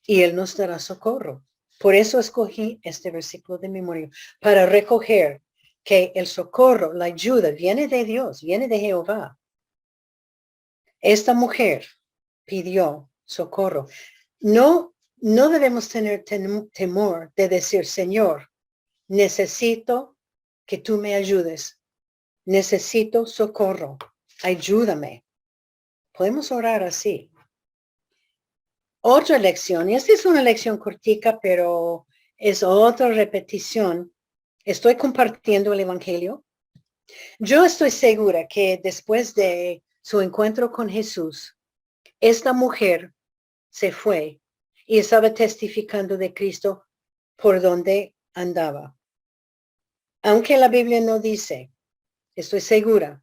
Y Él nos dará socorro. Por eso escogí este versículo de memoria, para recoger que el socorro, la ayuda, viene de Dios, viene de Jehová. Esta mujer pidió socorro. No debemos tener temor de decir, Señor, necesito que tú me ayudes. Necesito socorro. Ayúdame. Podemos orar así. Otra lección, y esta es una lección cortica, pero es otra repetición. Estoy compartiendo el Evangelio. Yo estoy segura que después de su encuentro con Jesús, esta mujer se fue y estaba testificando de Cristo por donde andaba. Aunque la Biblia no dice, estoy segura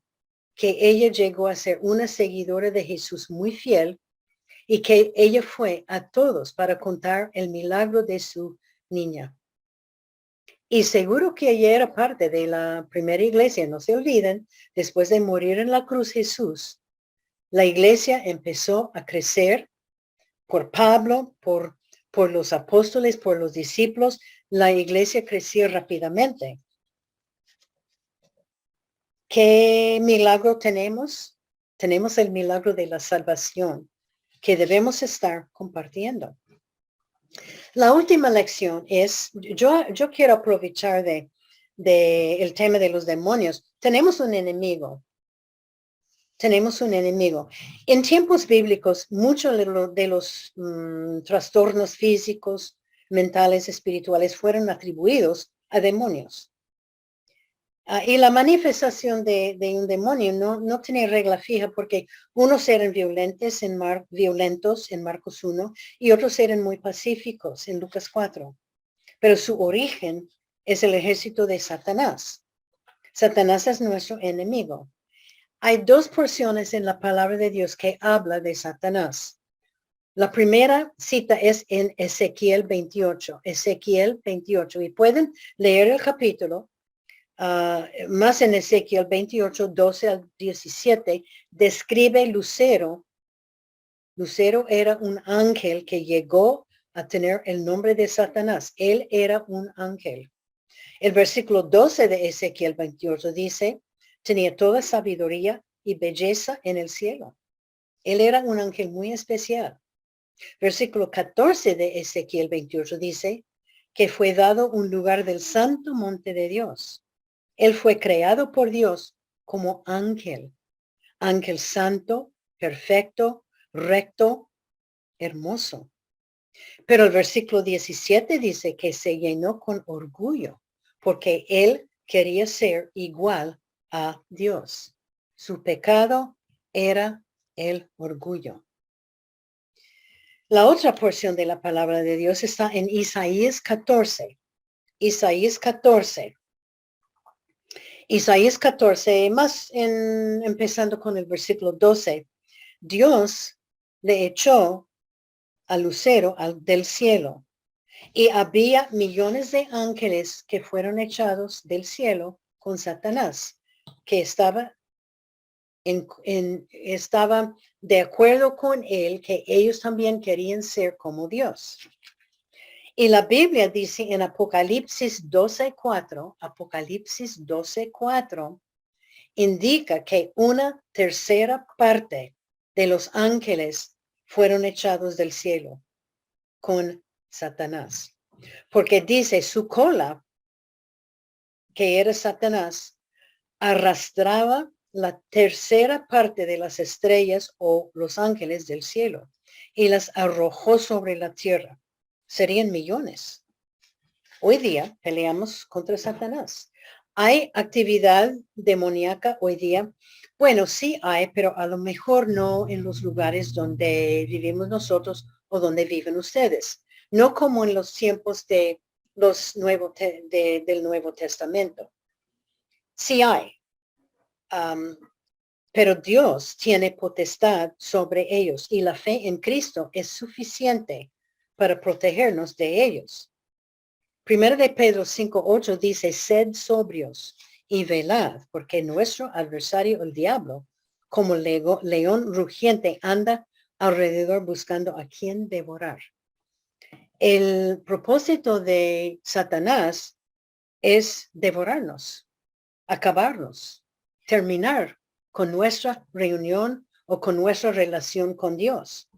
que ella llegó a ser una seguidora de Jesús muy fiel y que ella fue a todos para contar el milagro de su niña. Y seguro que ella era parte de la primera iglesia. No se olviden, después de morir en la cruz Jesús, la iglesia empezó a crecer por Pablo, por los apóstoles, por los discípulos. La iglesia creció rápidamente. ¿Qué milagro tenemos? Tenemos el milagro de la salvación que debemos estar compartiendo. La última lección es, yo quiero aprovechar de el tema de los demonios. Tenemos un enemigo. Tenemos un enemigo. En tiempos bíblicos, muchos de los trastornos físicos, mentales, espirituales fueron atribuidos a demonios. Y la manifestación de un demonio no tiene regla fija porque unos eran violentos en Marcos 1 y otros eran muy pacíficos en Lucas 4. Pero su origen es el ejército de Satanás. Satanás es nuestro enemigo. Hay dos porciones en la palabra de Dios que habla de Satanás. La primera cita es en Ezequiel 28. Ezequiel 28. Y pueden leer el capítulo. Más en Ezequiel 28, 12 al 17, describe Lucero. Lucero era un ángel que llegó a tener el nombre de Satanás. Él era un ángel. El versículo 12 de Ezequiel 28 dice, tenía toda sabiduría y belleza en el cielo. Él era un ángel muy especial. Versículo 14 de Ezequiel 28 dice que fue dado un lugar del santo monte de Dios. Él fue creado por Dios como ángel, ángel santo, perfecto, recto, hermoso. Pero el versículo 17 dice que se llenó con orgullo porque él quería ser igual a Dios. Su pecado era el orgullo. La otra porción de la palabra de Dios está en Isaías 14. Isaías 14. Isaías 14, empezando con el versículo 12, Dios le echó al lucero del cielo y había millones de ángeles que fueron echados del cielo con Satanás, que estaba de acuerdo con él, que ellos también querían ser como Dios. Y la Biblia dice en Apocalipsis 12:4, indica que una tercera parte de los ángeles fueron echados del cielo con Satanás. Porque dice su cola, que era Satanás, arrastraba la tercera parte de las estrellas o los ángeles del cielo y las arrojó sobre la tierra. Serían millones. Hoy día peleamos contra Satanás. ¿Hay actividad demoníaca hoy día? Bueno, sí hay, pero a lo mejor no en los lugares donde vivimos nosotros o donde viven ustedes. No como en los tiempos de del Nuevo Testamento. Sí hay. Pero Dios tiene potestad sobre ellos y la fe en Cristo es suficiente para protegernos de ellos. Primero de Pedro 5:8 dice, sed sobrios y velad, porque nuestro adversario, el diablo, como león rugiente, anda alrededor buscando a quien devorar. El propósito de Satanás es devorarnos, acabarnos, terminar con nuestra reunión o con nuestra relación con Dios.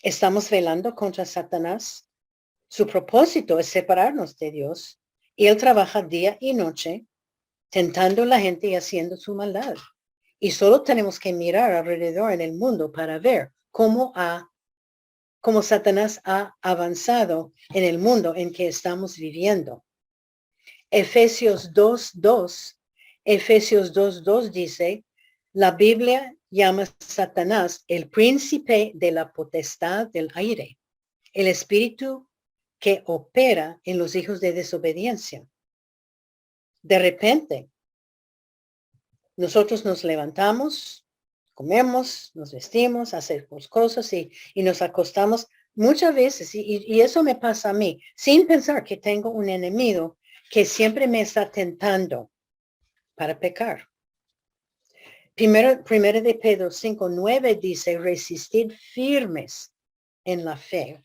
¿Estamos velando contra Satanás? Su propósito es separarnos de Dios y él trabaja día y noche tentando a la gente y haciendo su maldad. Y solo tenemos que mirar alrededor en el mundo para ver cómo Satanás ha avanzado en el mundo en que estamos viviendo. Efesios 2:2 dice, la Biblia llama a Satanás el príncipe de la potestad del aire, el espíritu que opera en los hijos de desobediencia. De repente, Nosotros nos levantamos, comemos, nos vestimos, hacemos cosas y nos acostamos muchas veces. Y eso me pasa a mí, sin pensar que tengo un enemigo que siempre me está tentando para pecar. Primero de Pedro 5:9 dice, resistid firmes en la fe.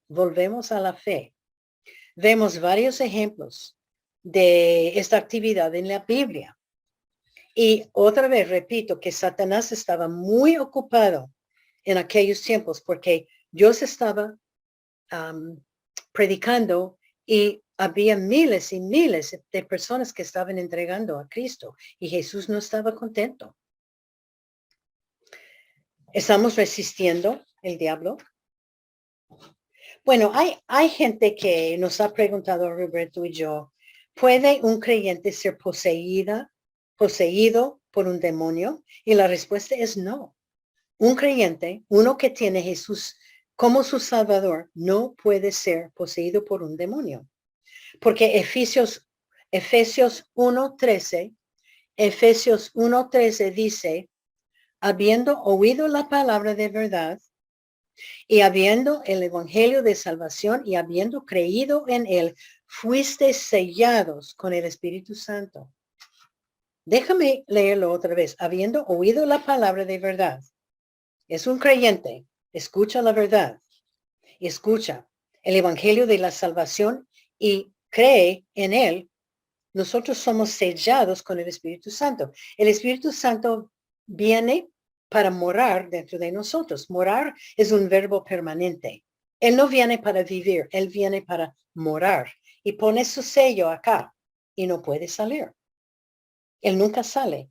Volvemos a la fe. Vemos varios ejemplos de esta actividad en la Biblia. Y otra vez repito que Satanás estaba muy ocupado en aquellos tiempos porque Dios estaba predicando y había miles y miles de personas que estaban entregando a Cristo y Jesús no estaba contento. ¿Estamos resistiendo el diablo? Bueno, hay gente que nos ha preguntado, Roberto y yo, ¿puede un creyente ser poseído por un demonio? Y la respuesta es no. Un creyente, uno que tiene Jesús como su Salvador, no puede ser poseído por un demonio. Porque Efesios 1:13 dice, habiendo oído la palabra de verdad y habiendo el evangelio de salvación y habiendo creído en él, fuiste sellados con el Espíritu Santo. Déjame leerlo otra vez. Habiendo oído la palabra de verdad. Es un creyente. Escucha la verdad. Escucha el evangelio de la salvación y cree en él. Nosotros somos sellados con el Espíritu Santo. El Espíritu Santo viene para morar dentro de nosotros. Morar es un verbo permanente. Él no viene para vivir, él viene para morar y pone su sello acá y no puede salir. Él nunca sale.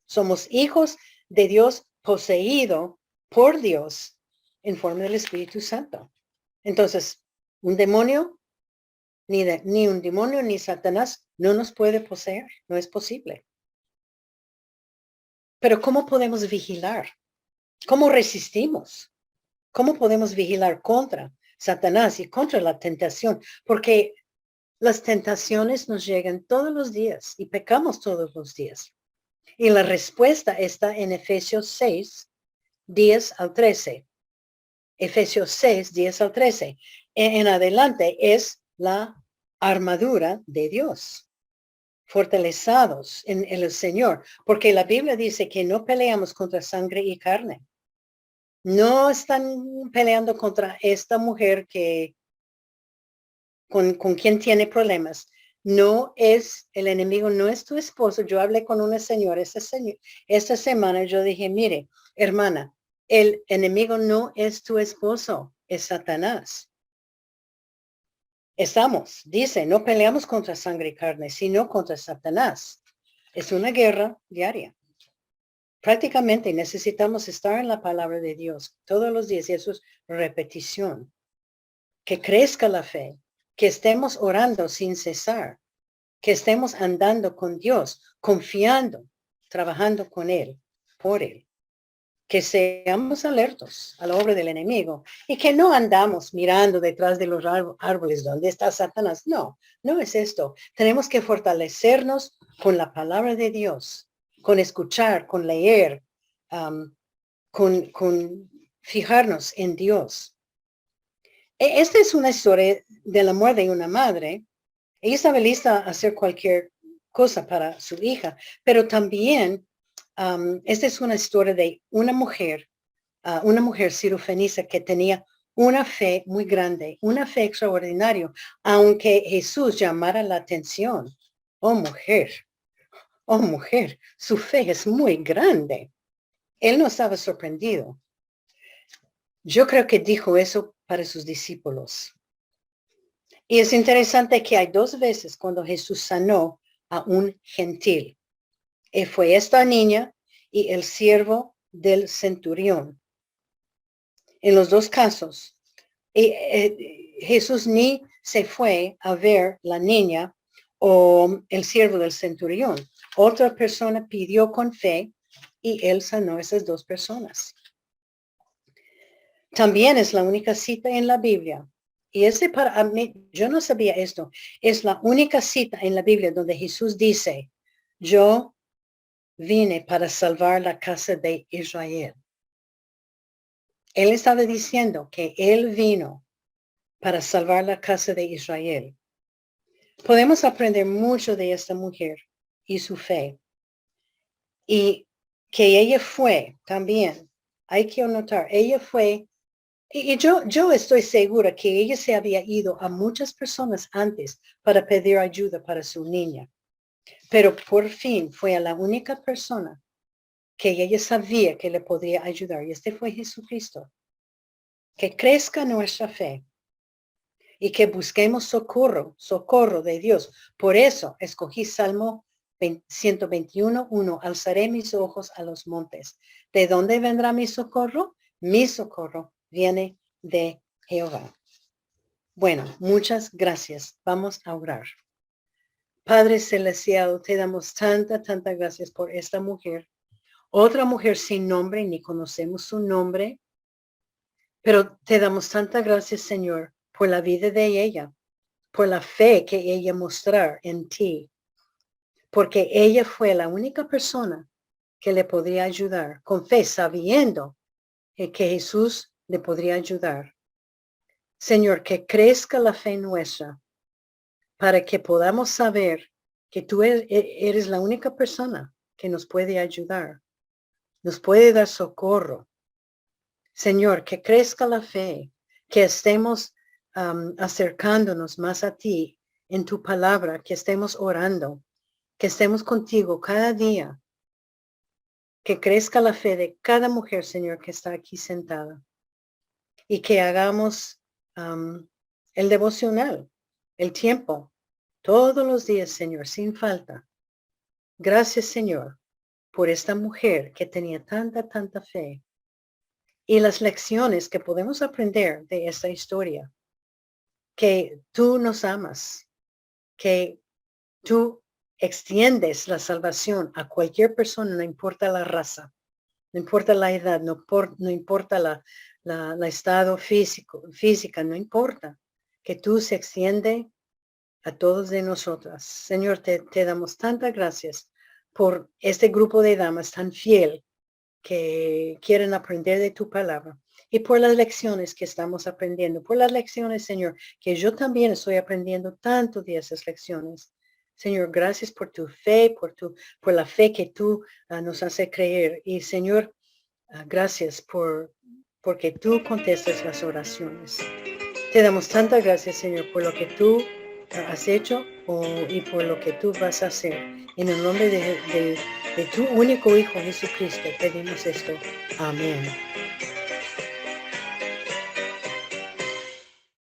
Somos hijos de Dios poseído por Dios en forma del Espíritu Santo. Entonces, un demonio, ni un demonio ni Satanás no nos puede poseer, no es posible. Pero ¿cómo podemos vigilar? ¿Cómo resistimos? ¿Cómo podemos vigilar contra Satanás y contra la tentación? Porque las tentaciones nos llegan todos los días y pecamos todos los días. Y la respuesta está en Efesios 6:10-13. Efesios 6:10-13. En adelante es la armadura de Dios. Fortalecidos en el Señor, porque la Biblia dice que no peleamos contra sangre y carne. No están peleando contra esta mujer que con quien tiene problemas. No es, el enemigo no es tu esposo. Yo hablé con una señora esta semana, yo dije, mire, hermana, el enemigo no es tu esposo, es Satanás. Dice, no peleamos contra sangre y carne, sino contra Satanás. Es una guerra diaria. Prácticamente necesitamos estar en la palabra de Dios todos los días y eso es repetición. Que crezca la fe, que estemos orando sin cesar, que estemos andando con Dios, confiando, trabajando con Él, por Él. Que seamos alertos a la obra del enemigo y que no andamos mirando detrás de los árboles donde está Satanás. No, no es esto. Tenemos que fortalecernos con la palabra de Dios, con escuchar, con leer, con fijarnos en Dios. Esta es una historia del amor de una madre. Ella estaba lista a hacer cualquier cosa para su hija, pero también esta es una historia de una mujer sirofenicia que tenía una fe muy grande, una fe extraordinaria, aunque Jesús llamara la atención. Oh mujer, su fe es muy grande. Él no estaba sorprendido. Yo creo que dijo eso para sus discípulos. Y es interesante que hay 2 veces cuando Jesús sanó a un gentil. Y fue esta niña y el siervo del centurión. En los 2 casos, Jesús ni se fue a ver la niña o el siervo del centurión. Otra persona pidió con fe y él sanó a esas 2 personas. También es la única cita en la Biblia. Y para mí, yo no sabía esto. Es la única cita en la Biblia donde Jesús dice, yo vine para salvar la casa de Israel. Él estaba diciendo que él vino para salvar la casa de Israel. Podemos aprender mucho de esta mujer y su fe. Y que ella fue también, hay que anotar, ella fue, y yo estoy segura que ella se había ido a muchas personas antes para pedir ayuda para su niña. Pero por fin fue a la única persona que ella sabía que le podría ayudar. Y este fue Jesucristo. Que crezca nuestra fe y que busquemos socorro de Dios. Por eso escogí Salmo 121:1. Alzaré mis ojos a los montes. ¿De dónde vendrá mi socorro? Mi socorro viene de Jehová. Bueno, muchas gracias. Vamos a orar. Padre celestial, te damos tanta gracias por esta mujer. Otra mujer sin nombre, ni conocemos su nombre, pero te damos tanta gracias, Señor, por la vida de ella, por la fe que ella mostró en ti, porque ella fue la única persona que le podría ayudar, con fe, sabiendo que Jesús le podría ayudar. Señor, que crezca la fe nuestra para que podamos saber que tú eres la única persona que nos puede ayudar, nos puede dar socorro. Señor, que crezca la fe, que estemos acercándonos más a ti en tu palabra, que estemos orando, que estemos contigo cada día, que crezca la fe de cada mujer, Señor, que está aquí sentada y que hagamos el devocional, el tiempo, todos los días, Señor, sin falta. Gracias, Señor, por esta mujer que tenía tanta fe y las lecciones que podemos aprender de esta historia. Que tú nos amas, que tú extiendes la salvación a cualquier persona, no importa la raza, no importa la edad, no importa la estado física, no importa, que tú se extiende a todos de nosotras. Señor, te damos tantas gracias por este grupo de damas tan fiel que quieren aprender de tu palabra y por las lecciones que estamos aprendiendo, por las lecciones, Señor, que yo también estoy aprendiendo tanto de esas lecciones. Señor, gracias por tu fe, por la fe que tú nos hace creer. Y Señor, gracias porque tú contestas las oraciones. Te damos tantas gracias, Señor, por lo que tú has hecho y por lo que tú vas a hacer. En el nombre de tu único Hijo Jesucristo pedimos esto. Amén.